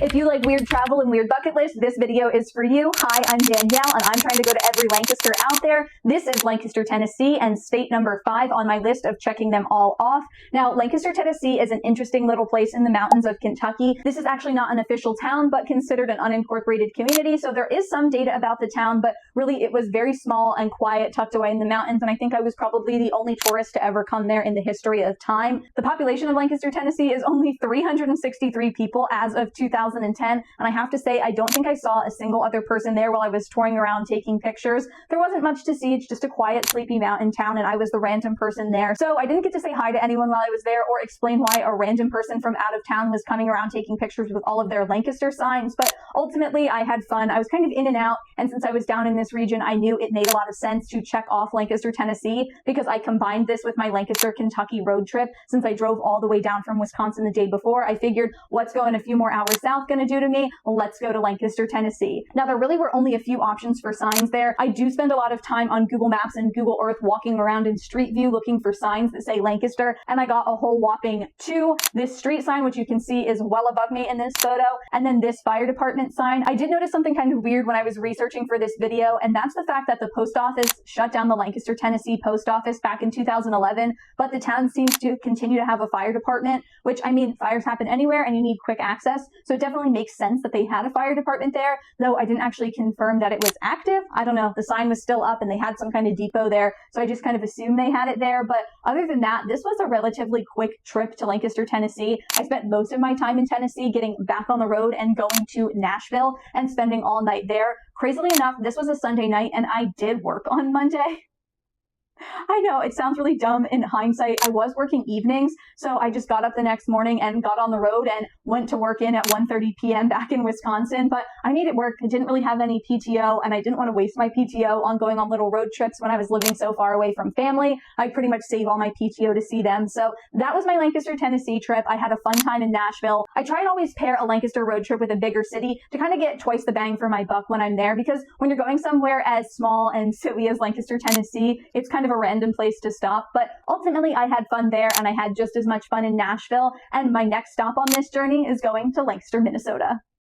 If you like weird travel and weird bucket lists, this video is for you. Hi, I'm Danielle, and I'm trying to go to every Lancaster out there. This is Lancaster, Tennessee, and state number 5 on my list of checking them all off. Now, Lancaster, Tennessee is an interesting little place in the mountains of Kentucky. This is actually not an official town, but considered an unincorporated community, so there is some data about the town, but really it was very small and quiet, tucked away in the mountains, and I think I was probably the only tourist to ever come there in the history of time. The population of Lancaster, Tennessee is only 363 people as of 2010, and I have to say, I don't think I saw a single other person there while I was touring around taking pictures. There wasn't much to see. It's just a quiet, sleepy mountain town, and I was the random person there. So I didn't get to say hi to anyone while I was there or explain why a random person from out of town was coming around taking pictures with all of their Lancaster signs, but ultimately I had fun. I was kind of in and out, and since I was down in this region, I knew it made a lot of sense to check off Lancaster, Tennessee, because I combined this with my Lancaster, Kentucky road trip. Since I drove all the way down from Wisconsin the day before, I figured, what's going a few more hours south going to do to me? Let's go to Lancaster, Tennessee. Now, there really were only a few options for signs there. I do spend a lot of time on Google Maps and Google Earth walking around in Street View looking for signs that say Lancaster, and I got a whole whopping 2. This street sign, which you can see is well above me in this photo, and then this fire department sign. I did notice something kind of weird when I was researching for this video, and that's the fact that the post office shut down the Lancaster, Tennessee post office back in 2011, but the town seems to continue to have a fire department, which, I mean, fires happen anywhere and you need quick access, so it definitely makes sense that they had a fire department there, though I didn't actually confirm that it was active. I don't know, the sign was still up and they had some kind of depot there, so I just kind of assumed they had it there. But other than that, this was a relatively quick trip to Lancaster, Tennessee. I spent most of my time in Tennessee getting back on the road and going to Nashville and spending all night there. Crazily enough, this was a Sunday night and I did work on Monday. I know, it sounds really dumb in hindsight. I was working evenings, so I just got up the next morning and got on the road and went to work in at 1:30 p.m. back in Wisconsin, but I made it work. I didn't really have any PTO, and I didn't want to waste my PTO on going on little road trips when I was living so far away from family. I pretty much save all my PTO to see them, so that was my Lancaster, Tennessee trip. I had a fun time in Nashville. I try and always pair a Lancaster road trip with a bigger city to kind of get twice the bang for my buck when I'm there, because when you're going somewhere as small and silly as Lancaster, Tennessee, it's kind of a random place to stop. But ultimately I had fun there, and I had just as much fun in Nashville, and my next stop on this journey is going to Lancaster, Minnesota.